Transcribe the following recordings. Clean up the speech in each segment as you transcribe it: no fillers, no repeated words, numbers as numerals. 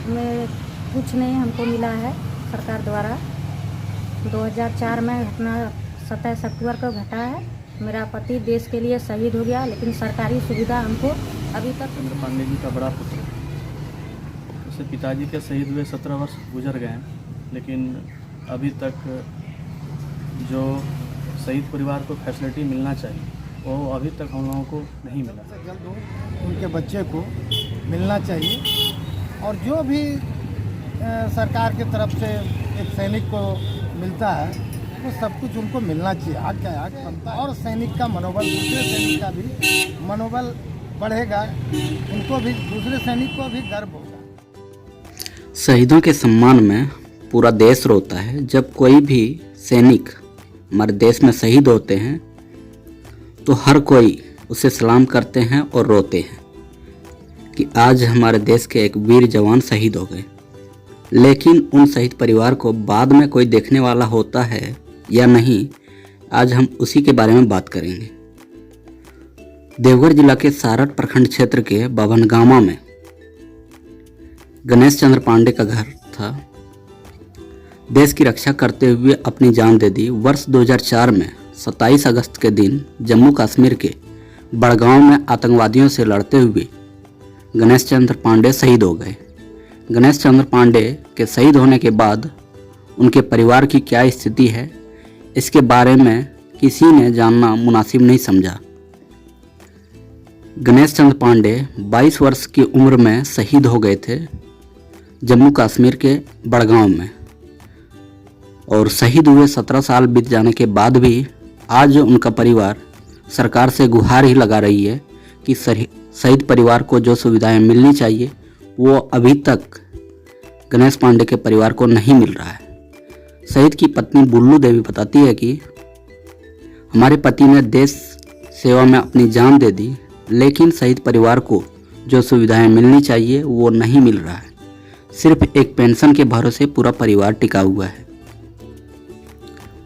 में कुछ नहीं हमको मिला है सरकार द्वारा। 2004 में घटना 27 अक्टूबर को घटा है। मेरा पति देश के लिए शहीद हो गया, लेकिन सरकारी सुविधा हमको अभी तक। चंद्र पांडे जी का बड़ा पुत्र, उससे पिताजी के शहीद हुए 17 वर्ष गुजर गए हैं, लेकिन अभी तक जो शहीद परिवार को फैसिलिटी मिलना चाहिए वो अभी तक हम लोगों को नहीं मिला। जल्द उनके बच्चे को मिलना चाहिए और जो भी सरकार की तरफ से एक सैनिक को मिलता है वो सब कुछ उनको मिलना चाहिए। हक है, हक बनता है। और सैनिक का मनोबल, दूसरे सैनिक का भी मनोबल बढ़ेगा, उनको भी, दूसरे सैनिक को भी गर्व होगा। शहीदों के सम्मान में पूरा देश रोता है। जब कोई भी सैनिक हमारे देश में शहीद होते हैं तो हर कोई उसे सलाम करते हैं और रोते हैं कि आज हमारे देश के एक वीर जवान शहीद हो गए। लेकिन उन शहीद परिवार को बाद में कोई देखने वाला होता है या नहीं, आज हम उसी के बारे में बात करेंगे। देवघर जिला के सारठ प्रखंड क्षेत्र के बभनगामा में गणेश चंद्र पांडे का घर था। देश की रक्षा करते हुए अपनी जान दे दी। वर्ष 2004 में 27 अगस्त के दिन जम्मू कश्मीर के बड़गांव में आतंकवादियों से लड़ते हुए गणेश चंद्र पांडे शहीद हो गए। गणेश चंद्र पांडे के शहीद होने के बाद उनके परिवार की क्या स्थिति है, इसके बारे में किसी ने जानना मुनासिब नहीं समझा। गणेश चंद्र पांडे 22 वर्ष की उम्र में शहीद हो गए थे जम्मू कश्मीर के बड़गांव में, और शहीद हुए 17 साल बीत जाने के बाद भी आज उनका परिवार सरकार से गुहार ही लगा रही है कि शहीद परिवार को जो सुविधाएं मिलनी चाहिए वो अभी तक गणेश पांडे के परिवार को नहीं मिल रहा है। शहीद की पत्नी बुल्लू देवी बताती है कि हमारे पति ने देश सेवा में अपनी जान दे दी, लेकिन शहीद परिवार को जो सुविधाएं मिलनी चाहिए वो नहीं मिल रहा है। सिर्फ एक पेंशन के भरोसे पूरा परिवार टिका हुआ है।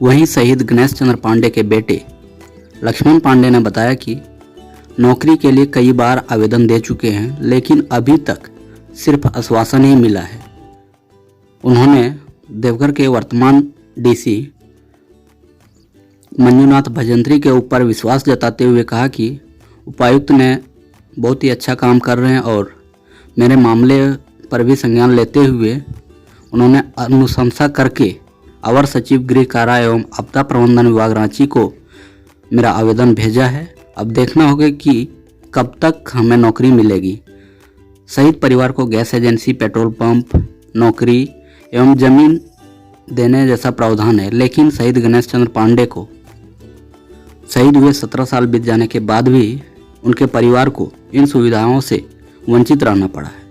वहीं शहीद गणेश चंद्र पांडे के बेटे लक्ष्मण पांडे ने बताया कि नौकरी के लिए कई बार आवेदन दे चुके हैं, लेकिन अभी तक सिर्फ आश्वासन ही मिला है। उन्होंने देवघर के वर्तमान डीसी मंजुनाथ भजंत्री के ऊपर विश्वास जताते हुए कहा कि उपायुक्त ने बहुत ही अच्छा काम कर रहे हैं और मेरे मामले पर भी संज्ञान लेते हुए उन्होंने अनुशंसा करके अवर सचिव गृह कारा एवं आपदा प्रबंधन विभाग रांची को मेरा आवेदन भेजा है। अब देखना होगा कि कब तक हमें नौकरी मिलेगी। शहीद परिवार को गैस एजेंसी, पेट्रोल पंप, नौकरी एवं जमीन देने जैसा प्रावधान है, लेकिन शहीद गणेश चंद्र पांडे को शहीद हुए 17 साल बीत जाने के बाद भी उनके परिवार को इन सुविधाओं से वंचित रहना पड़ा है।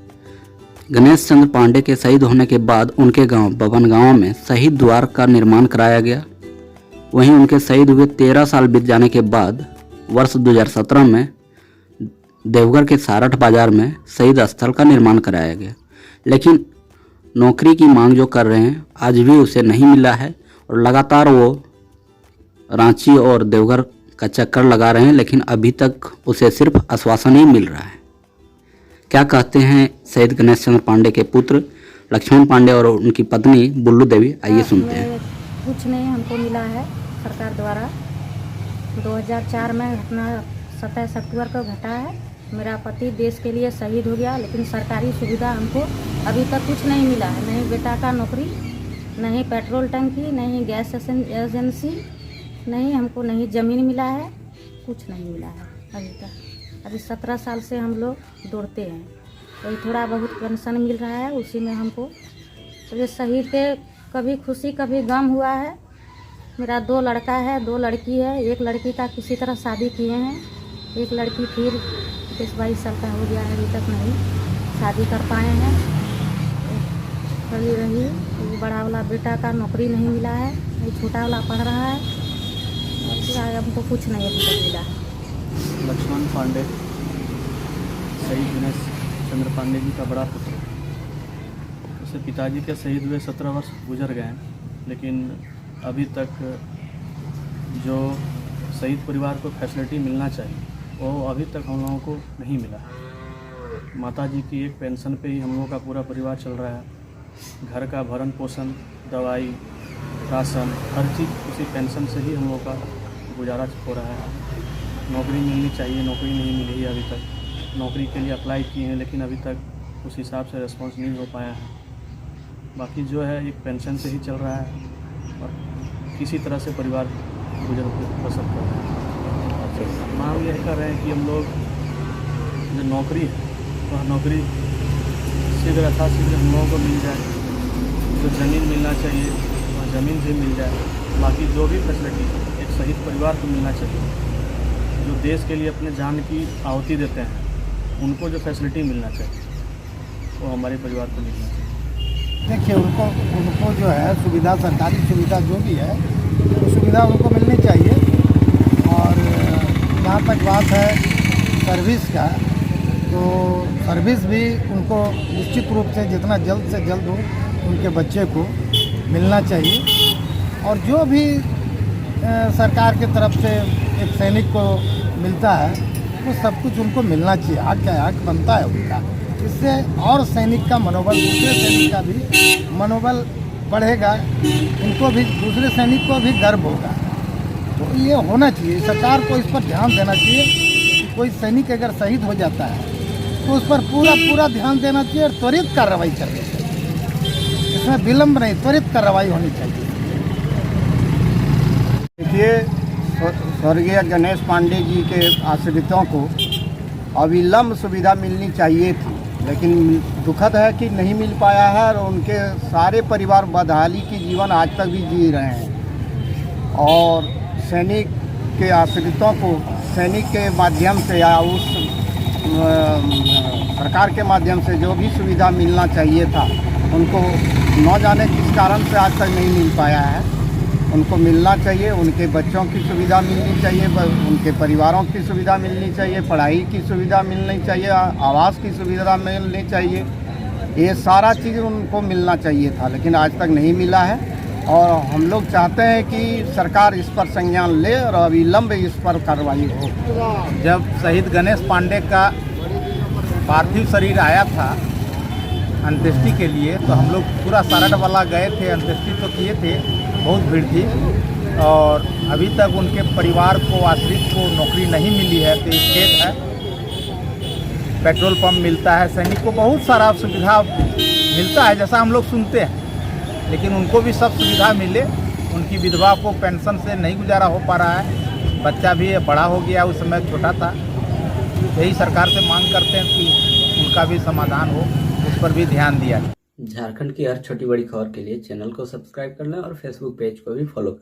गणेश चंद्र पांडे के शहीद होने के बाद उनके गांव बभनगांव में शहीद द्वार का निर्माण कराया गया। वहीं उनके शहीद हुए 13 साल बीत जाने के बाद वर्ष 2017 में देवघर के सारठ बाजार में शहीद स्थल का निर्माण कराया गया, लेकिन नौकरी की मांग जो कर रहे हैं आज भी उसे नहीं मिला है और लगातार वो रांची और देवघर का चक्कर लगा रहे हैं, लेकिन अभी तक उसे सिर्फ आश्वासन ही मिल रहा है। क्या कहते हैं शहीद गणेश चंद्र पांडे के पुत्र लक्ष्मण पांडे और उनकी पत्नी बुल्लू देवी, आइए सुनते हैं। कुछ नहीं हमको मिला है सरकार द्वारा। 2004 में घटना 27 अक्टूबर को घटा है। मेरा पति देश के लिए शहीद हो गया, लेकिन सरकारी सुविधा हमको अभी तक कुछ नहीं मिला है। नहीं बेटा का नौकरी, नहीं पेट्रोल टंकी, नहीं गैस एजेंसी, नहीं हमको नहीं ज़मीन मिला है, कुछ नहीं मिला है अभी तक। अभी 17 साल से हम लोग दौड़ते हैं, वही थोड़ा बहुत पेंशन मिल रहा है, उसी में हमको। तो ये शहीद के कभी खुशी कभी गम हुआ है। मेरा 2 लड़का है, 2 लड़की है। एक लड़की का किसी तरह शादी किए हैं, एक लड़की फिर 22 साल का हो गया है, अभी तक नहीं शादी कर पाए हैं। रही बड़ा वाला बेटा का नौकरी नहीं मिला है, ये छोटा वाला पढ़ रहा है, और हमको कुछ नहीं अभी तक मिला है। लक्ष्मण पांडे शहीद गणेश चंद्र पांडे जी का बड़ा पुत्र, उससे पिताजी के शहीद हुए 17 वर्ष गुजर गए हैं, लेकिन अभी तक जो शहीद परिवार को फैसिलिटी मिलना चाहिए वो अभी तक हम लोगों को नहीं मिला है। माताजी की एक पेंशन पे ही हम लोगों का पूरा परिवार चल रहा है। घर का भरण पोषण, दवाई, राशन, हर चीज़ उसी पेंशन से ही हम लोगों का गुजारा हो रहा है। नौकरी मिलनी चाहिए, नौकरी नहीं मिली है अभी तक। नौकरी के लिए अप्लाई किए हैं लेकिन अभी तक उस हिसाब से रिस्पॉन्स नहीं हो पाया है। बाकी जो है एक पेंशन से ही चल रहा है और किसी तरह से परिवार गुजर बसर कर रहा है। मांग यह कर रहे हैं कि हम लोग जो नौकरी है वह नौकरी शीघ्र यथाशीघ्र हम लोगों को मिल जाए। जो ज़मीन मिलना चाहिए वह ज़मीन भी मिल जाए। बाकी जो भी फैसिलिटी एक शहीद परिवार को मिलना चाहिए, जो देश के लिए अपने जान की आहुति देते हैं, उनको जो फैसिलिटी मिलना चाहिए वो हमारे परिवार को मिलना चाहिए। देखिए उनको जो है सुविधा, सरकारी सुविधा जो भी है वो सुविधा उनको मिलनी चाहिए। और जहाँ तक बात है सर्विस का, तो सर्विस भी उनको निश्चित रूप से जितना जल्द से जल्द हो उनके बच्चे को मिलना चाहिए। और जो भी सरकार की तरफ से एक सैनिक को मिलता है वो सब कुछ उनको मिलना चाहिए। हक है, हक बनता है उनका। इससे और सैनिक का मनोबल, दूसरे सैनिक का भी मनोबल बढ़ेगा, उनको भी, दूसरे सैनिक को भी गर्व होगा। तो ये होना चाहिए, सरकार को इस पर ध्यान देना चाहिए कि कोई सैनिक अगर शहीद हो जाता है तो उस पर पूरा ध्यान देना चाहिए और त्वरित कार्रवाई करनी चाहिए। इसमें विलम्ब नहीं, त्वरित कार्रवाई होनी चाहिए। देखिए, स्वर्गीय गणेश पांडे जी के आश्रितों को अविलंब सुविधा मिलनी चाहिए थी, लेकिन दुखद है कि नहीं मिल पाया है और उनके सारे परिवार बदहाली की जीवन आज तक भी जी रहे हैं। और सैनिक के आश्रितों को सैनिक के माध्यम से या उस सरकार के माध्यम से जो भी सुविधा मिलना चाहिए था उनको न जाने किस कारण से आज तक नहीं मिल पाया है। उनको मिलना चाहिए, उनके बच्चों की सुविधा मिलनी चाहिए, उनके परिवारों की सुविधा मिलनी चाहिए, पढ़ाई की सुविधा मिलनी चाहिए, आवास की सुविधा मिलनी चाहिए। ये सारा चीज़ उनको मिलना चाहिए था, लेकिन आज तक नहीं मिला है। और हम लोग चाहते हैं कि सरकार इस पर संज्ञान ले और अविलंब इस पर कार्रवाई हो। जब शहीद गणेश पांडे का पार्थिव शरीर आया था अंत्येष्टि के लिए, तो हम लोग पूरा सारडवाला गए थे, अंत्येष्टि तो किए थे, बहुत भीड़ थी। और अभी तक उनके परिवार को, आश्रित को नौकरी नहीं मिली है, तो खेद है। पेट्रोल पंप मिलता है, सैनिक को बहुत सारा सुविधा मिलता है जैसा हम लोग सुनते हैं, लेकिन उनको भी सब सुविधा मिले। उनकी विधवा को पेंशन से नहीं गुजारा हो पा रहा है, बच्चा भी बड़ा हो गया, उस समय छोटा था। यही सरकार से मांग करते हैं कि उनका भी समाधान हो, उस पर भी ध्यान दिया जाए। झारखंड की हर छोटी बड़ी खबर के लिए चैनल को सब्सक्राइब कर लें और फेसबुक पेज को भी फॉलो करें।